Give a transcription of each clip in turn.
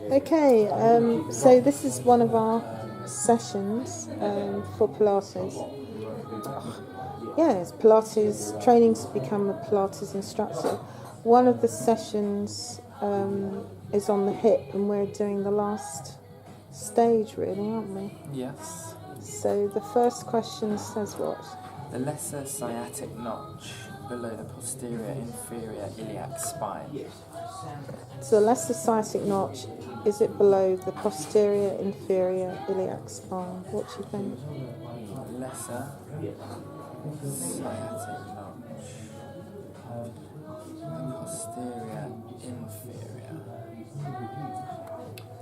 Okay, so this is one of our sessions for Pilates. It's Pilates training to become a Pilates instructor. One of the sessions is on the hip, and we're doing the last stage, really, aren't we? Yes. So the first question says what? The lesser sciatic notch below the posterior inferior iliac spine. So the lesser sciatic notch, is it below the posterior inferior iliac spine? What do you think? Lesser sciatic notch. The posterior inferior.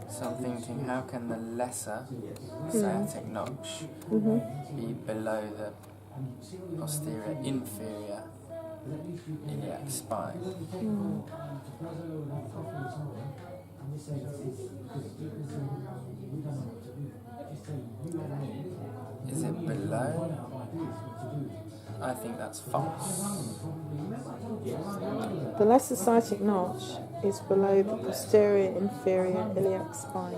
So I'm thinking, how can the lesser sciatic notch be below the posterior inferior iliac spine? Is it below? I think that's false. The lesser sciatic notch is below the posterior inferior iliac spine.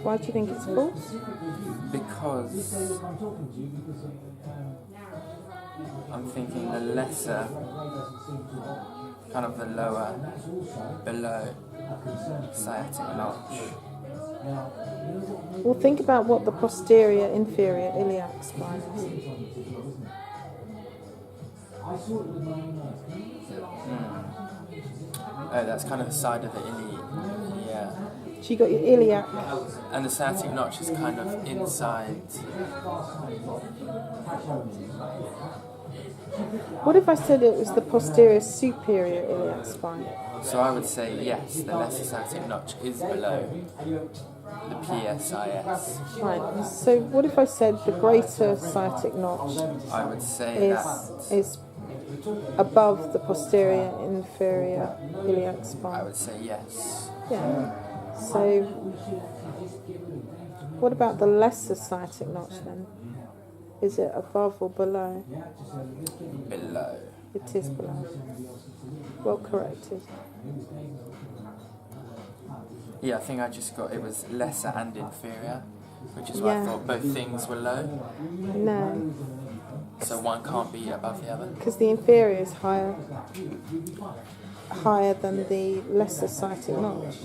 Why do you think it's false? Because I'm thinking the lesser, kind of the lower, below sciatic notch. Well, think about what the posterior inferior iliac spine is. Oh, that's kind of the side of the iliac. Yeah. So you got your iliac. And the sciatic notch is kind of inside. What if I said it was the posterior superior iliac spine? So I would say yes, the lesser sciatic notch is below the PSIS. Right. So what if I said the greater sciatic notch I would say is above the posterior inferior iliac spine? I would say yes. Yeah. So what about the lesser sciatic notch then? Is it above or below? Below. It is below. Well corrected. Yeah, I think I just got it was lesser and inferior, which is why I thought both things were low. No, So one can't be above the other. because the inferior is higher than the lesser sciatic notch.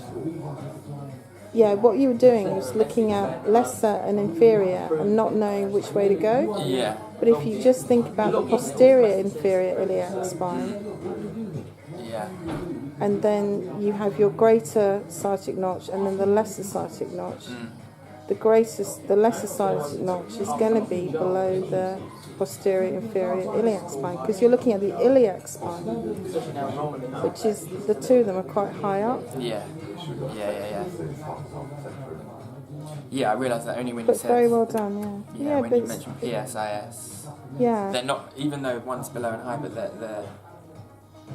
Yeah, what you were doing was looking at lesser and inferior and not knowing which way to go. Yeah. But if you just think about the posterior inferior iliac spine, Yeah. and then you have your greater sciatic notch and then the lesser sciatic notch, the lesser sciatic notch is going to be below the posterior inferior iliac spine, because you're looking at the iliac spine, which is, the two of them are quite high up. Yeah. Yeah, I realised that only when you But said. very well done, yeah. Yeah, when you but mentioned PSIS. yeah. They're not, even though one's below and high, but they're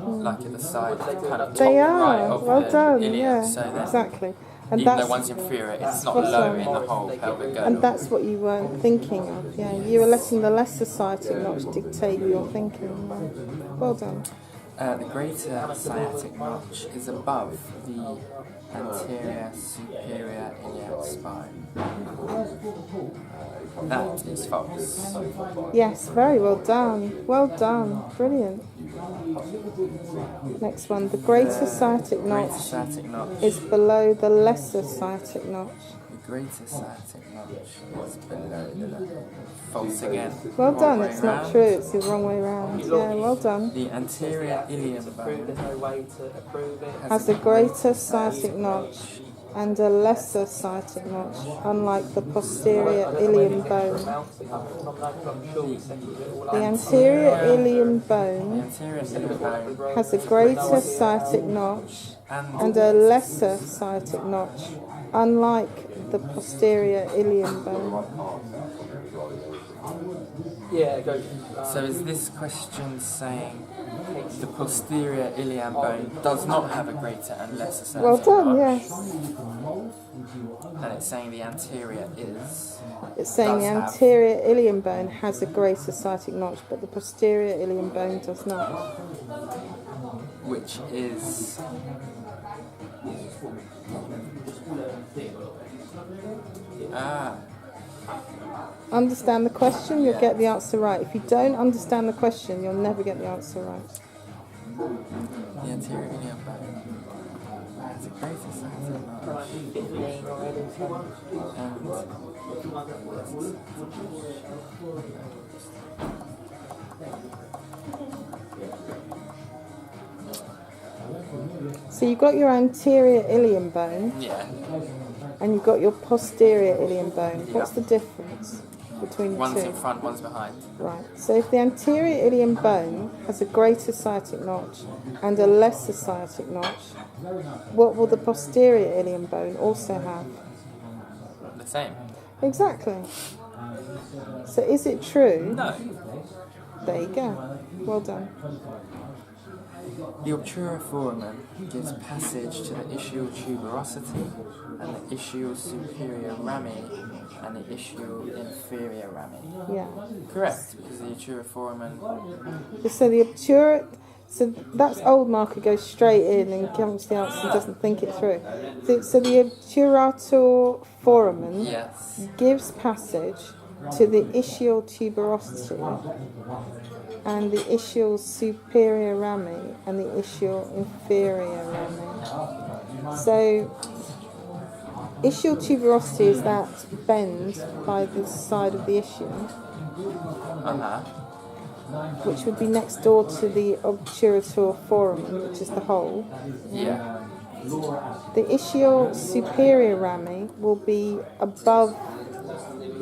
like at the side, kind of top They right are. of Well the done, iliac. yeah. So then, Exactly. And even though that's, one's inferior, it's not spot low on. in the whole pelvic girdle. and that's what you weren't thinking of, yeah. You were letting the lesser sciatic notch dictate your thinking. Right. Well done. The greater sciatic notch is above the anterior superior iliac spine. That is false. Yes, very well done. Well done. Brilliant. Next one. The greater sciatic Greater notch sciatic notch. is below the lesser sciatic notch. The greater sciatic notch is below the false again. Well Wrong done. way It's not round. true. It's the wrong way round. Yeah, well done. The anterior ilium bone Has a greater sciatic notch and a lesser sciatic notch, unlike the posterior ilium bone. The anterior ilium The bone anterior ilium bone has a greater sciatic notch and a lesser sciatic notch, unlike the posterior ilium bone. So is this question saying the posterior ilium bone does not have a greater and lesser sciatic Well done, notch? yes. And it's saying the anterior is. It's saying the does have- anterior ilium bone has a greater sciatic notch, but the posterior ilium bone does not. which is Understand the question, you'll get the answer right. If you don't understand the question, you'll never get the answer right. the anterior ilium bone. It's a greater size So you've got your anterior ilium bone, yeah. and you've got your posterior ilium bone. What's the difference between the One's two? in front, one's behind. Right. So if the anterior ilium bone has a greater sciatic notch and a lesser sciatic notch, what will the posterior ilium bone also have? The same. Exactly. So is it true? No. There you go. Well done. The obtura foramen gives passage to the ischial tuberosity and the ischial superior rami and the ischial inferior rami. Yeah. Correct, because the obtura foramen. So the obtura, so that's old Mark who goes straight in and comes to the answer and doesn't think it through. So the obturator foramen Yes. gives passage to the ischial tuberosity and the ischial superior rami and the ischial inferior rami. So ischial tuberosity is that bend by the side of the ischium, which would be next door to the obturator foramen, which is the hole. Yeah. The ischial superior rami will be above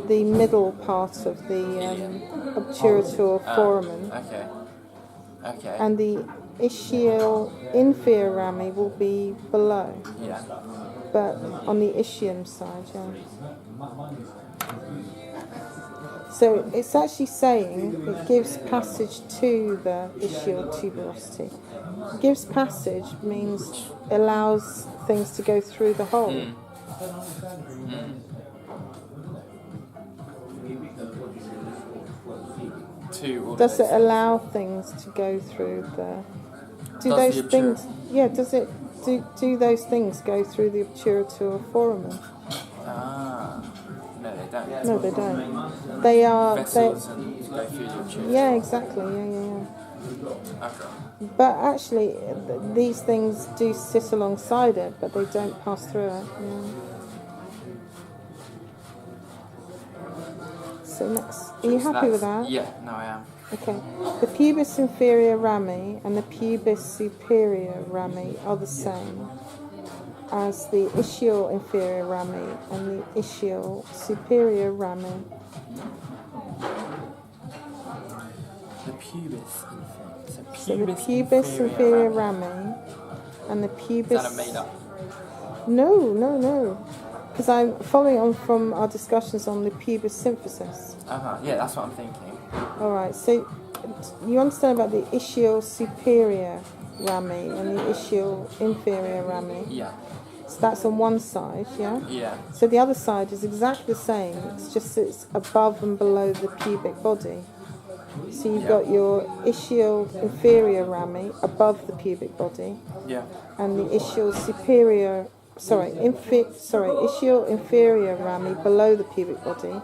the middle part of the obturator foramen, Okay. Okay. and the ischial inferior rami will be below, Yeah. but on the ischium side, yeah. So it's actually saying it gives passage to the ischial tuberosity. Gives passage means allows things to go through the hole. Does it allow things to go through the? Do Does those the things? Yeah. Does it? Do those things go through the obturator foramen? No, they don't. No, they don't. They are. Vessels and go through the obturator. Yeah, exactly. Yeah. Okay. But actually, these things do sit alongside it, but they don't pass through it. Yeah. So next, are you happy with that? Yeah, no, I am. Okay. The pubis inferior rami and the pubis superior rami are the same as the ischial inferior rami and the ischial superior rami. The pubis inferior. So the pubis inferior rami and the pubis. Is that a made up? No. Because I'm following on from our discussions on the pubis symphysis. Yeah, that's what I'm thinking. All right. So you understand about the ischial superior rami and the ischial inferior rami. Yeah. So that's on one side, yeah? Yeah. So the other side is exactly the same. It's just that it's above and below the pubic body. So you've got your ischial inferior rami above the pubic body, Yeah. and the ischial superior, ischial inferior rami below the pubic body,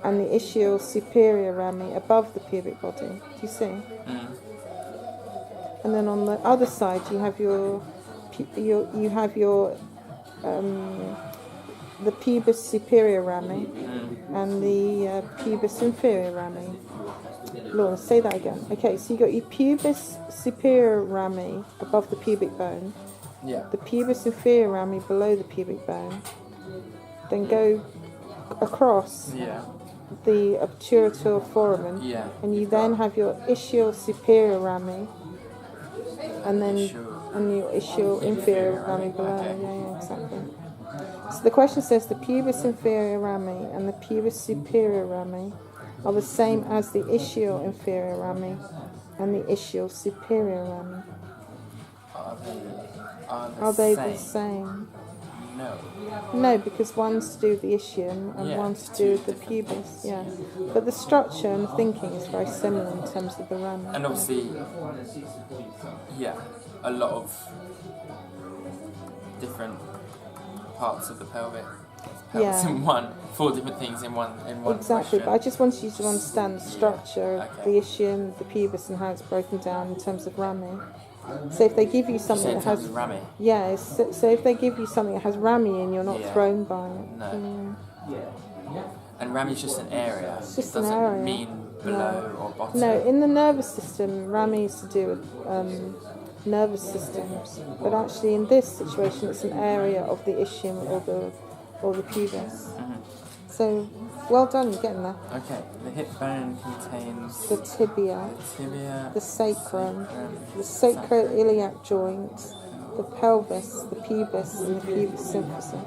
and the ischial superior rami above the pubic body. Do you see? And then on the other side, you have the pubis superior rami and the pubis inferior rami. Laura, say that again. Okay, so you got your pubis superior rami above the pubic bone, Yeah. the pubis inferior rami below the pubic bone, then go across Yeah. the obturator foramen, Yeah. and you then have your ischial superior rami, and then your ischial inferior rami below. Okay. Yeah, exactly. So the question says the pubis inferior rami and the pubis superior rami are the same as the ischial inferior rami and the ischial superior rami. Are they same? the same? No. No, because one's to do with the ischium and one's to do with the pubis. Yeah, but the structure and the thinking is very similar in terms of the rami. And obviously, yeah. a lot of different parts of the pelvis Yeah. in one, 4 different things in one Exactly, question. but I just wanted you to understand the structure of Okay. the ischium, the pubis, and how it's broken down in terms of rami. So if they give you something in that terms has of rami? so if they give you something that has rami and you're not Yeah. thrown by it, No. And rami is just an area. It's just it doesn't an area. mean below or bottom. No, in the nervous system, rami is to do with nervous systems, but actually in this situation, it's an area of the ischium or the pubis. So, well done, you're getting there. Okay, the hip bone contains The tibia, the sacrum, the sacroiliac joint, the pelvis, the pubis, and the pubis symphysis.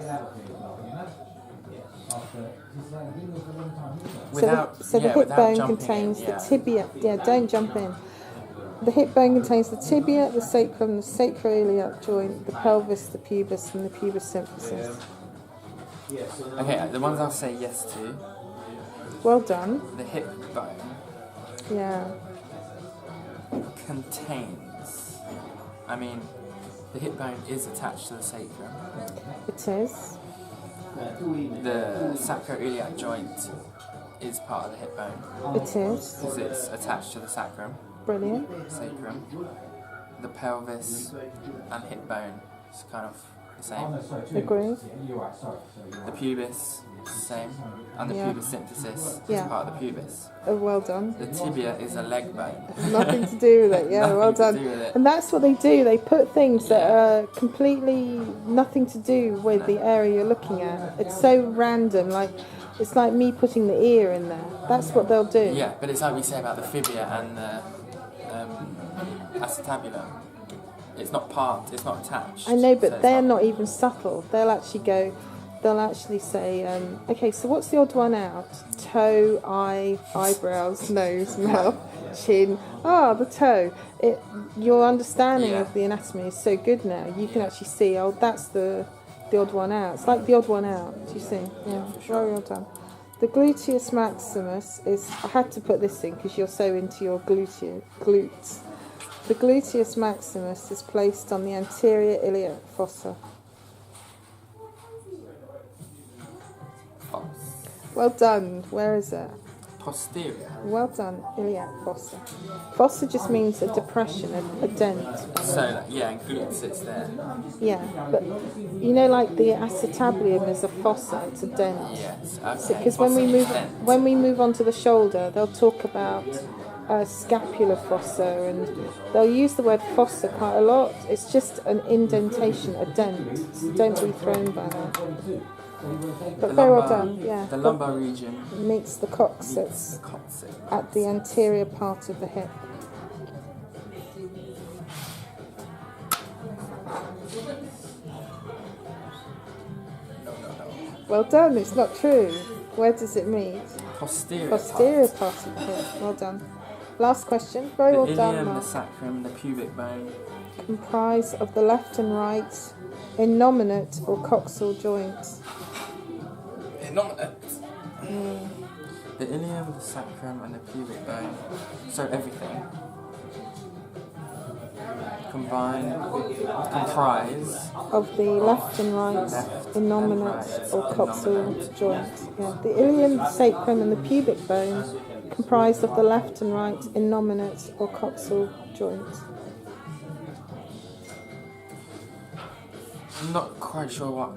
So the hip bone contains the tibia. Yeah, don't jump in. The hip bone contains the tibia, the sacrum, the sacroiliac joint, the pelvis, the pubis, and the pubis symphysis. Okay, the ones I'll say yes to. Well done. The hip bone Yeah. contains. I mean, the hip bone is attached to the sacrum. It is. The sacroiliac joint is part of the hip bone. It is. Because it's attached to the sacrum. Brilliant. Sacrum. The pelvis and hip bone is kind of the same. Agree. The pubis is the same. And the pubis symphysis is part of the pubis. Oh, well done. The tibia is a leg bone. Nothing to do with it. Yeah, well Nothing to done. do with it. And that's what they do. They put things that are completely nothing to do with the area you're looking at. It's so random. Like it's like me putting the ear in there. That's what they'll do. Yeah, but it's like we say about the fibia and the acetabulum. It's not attached. I know, but so they're not even subtle. They'll actually say, okay, so what's the odd one out? Toe, eye, eyebrows, nose, mouth, chin. The toe. Your understanding of the anatomy is so good now. You can actually see, that's the odd one out. It's like the odd one out. Do you see? Yeah, very well done. The gluteus maximus is, I had to put this in because you're so into your glutes. The gluteus maximus is placed on the anterior iliac fossa. Well done. Where is it? Posterior. Well done. Iliac fossa. Fossa just means a depression, a dent. So, and glutes, it's there. Yeah, but you know, like the acetabulum is a fossa, it's a dent. Yes, okay. Because when we move on to the shoulder, they'll talk about scapular fossa, and they'll use the word fossa quite a lot. It's just an indentation, a dent. So don't be thrown by that. But very well done, yeah. The lumbar region meets the coccyx at the anterior part of the hip. Well done, it's not true. Where does it meet? Posterior part of the hip. Well done. Last question. Very well done, ilium, Marc. the sacrum, the pubic bone. Comprise of the left and right innominate or coxal joints. Innominate? The ilium, the sacrum, and the pubic bone. So everything. Comprise of the left and right innominate or coxal joints. Yeah. The ilium, the sacrum, and the pubic bone comprised of the left and right innominate or coxal joints. I'm not quite sure what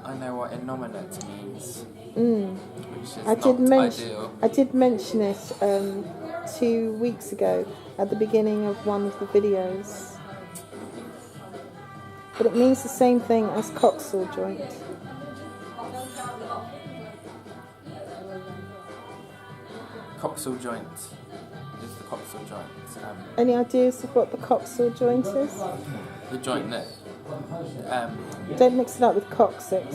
innominate means. Which is ideal. I did mention it 2 weeks ago at the beginning of one of the videos. But it means the same thing as coxal joint. Coxal joint is the coxal joint. Any ideas of what the coxal joint is? The joint that. Don't mix it up with coccyx.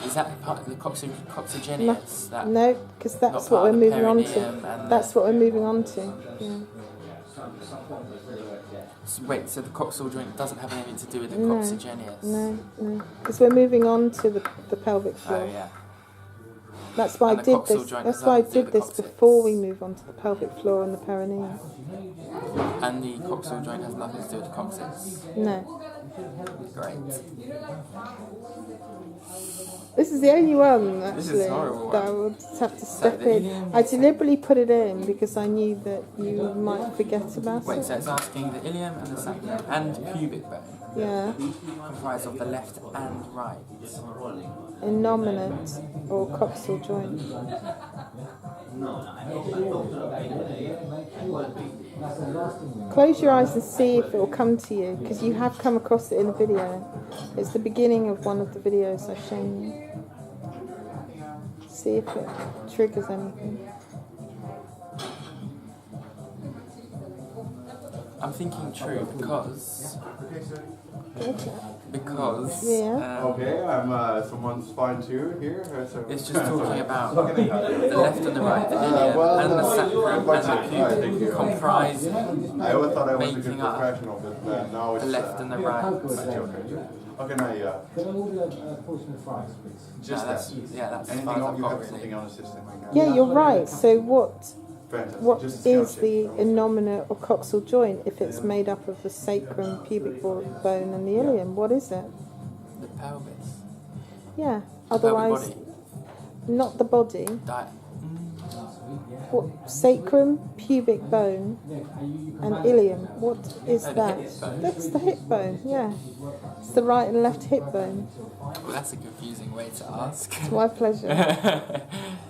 Is that part of the coxygenous? No, because that's what we're moving on to. That's what we're moving on to. Yeah. So wait, so the coxal joint doesn't have anything to do with the coxygenous? No, because we're moving on to the pelvic floor. Oh, yeah. That's why I And the did coxal this. joint That's has why I nothing to do did with this the coccyx. before we move on to the pelvic floor and the perineum. And the coxal joint has nothing to do with the coccyx. No. Great. This is the only one, This actually, is a horrible that I one. would have to step the in. ilium- I deliberately put it in because I knew that you might forget about Wait, it. so it's asking the ilium and the sacrum and pubic bone Yeah. comprised of the left and right. Innominate or coxal joint. Close your eyes and see if it will come to you, because you have come across it in a video. It's the beginning of one of the videos I've shown you. See if it triggers anything. I'm thinking true because Yeah. Okay, I'm someone's fine too here. So. it's just talking about the left and the right, the ilium well, and the sacrum and the thank pubic you. comprise I always thought I was a good making up professional, but now it's the left and the right. Okay, now yeah. Can I order a portion of fries, please? Just that's that. as Anything far as else? I've You got have really. something on the system right now? Yeah, you're right. So what Fantastic. Just a is scout the check. innominate or coxal joint if it's made up of the sacrum, pubic bone and the ilium? What is it? The pelvis. Yeah. The Otherwise, pelvic not the body. body. What, sacrum, pubic bone, and ilium. What is Oh, the that? hip bone. That's the hip bone. Yeah, it's the right and left hip bone. Well, that's a confusing way to ask. It's my pleasure.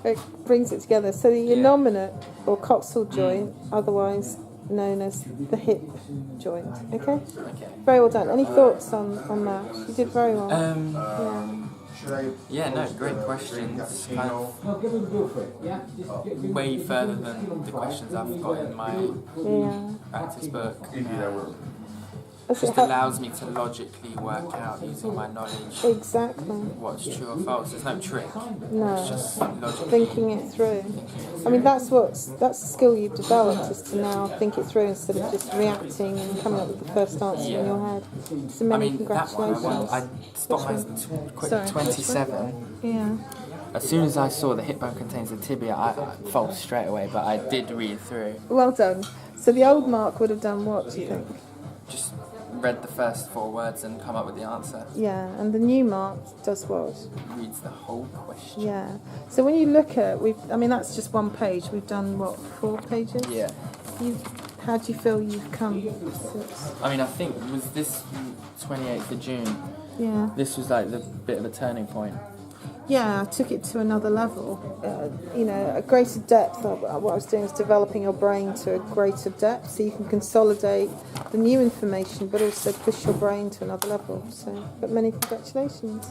It brings it together. So the innominate or coxal joint, otherwise known as the hip joint. Okay. Okay. Very well done. Any thoughts on that? You did very well. Yeah. Should I? Yeah, no, great questions. Kind of No, give him a bill for it. Yeah? Just way further than the questions I've got in my Yeah. practice book. Easy, that works. Does it Just help? allows me to logically work out using my knowledge Exactly. what's true or false. There's no trick. No. It's just logically Thinking it through. I mean, that's the skill you've developed, is to now think it through instead of just reacting and coming up with the first answer in your head. So I many mean, that one, congratulations. I stopped my Sorry. 27. Yeah. As soon as I saw the hip bone contains the tibia, I felt straight away, but I did read through. Well done. So the old Mark would have done what, do you think? Just read the first 4 words and come up with the answer. Yeah, and the new Mark does what? Reads the whole question. Yeah. So when you look at, I mean, that's just one page. We've done, what, 4 pages? Yeah. How do you feel you've come? I mean, I think, was this 28th of June? Yeah. This was like the bit of a turning point. Yeah, I took it to another level. A greater depth. What I was doing was developing your brain to a greater depth, so you can consolidate the new information, but also push your brain to another level. So, but many congratulations.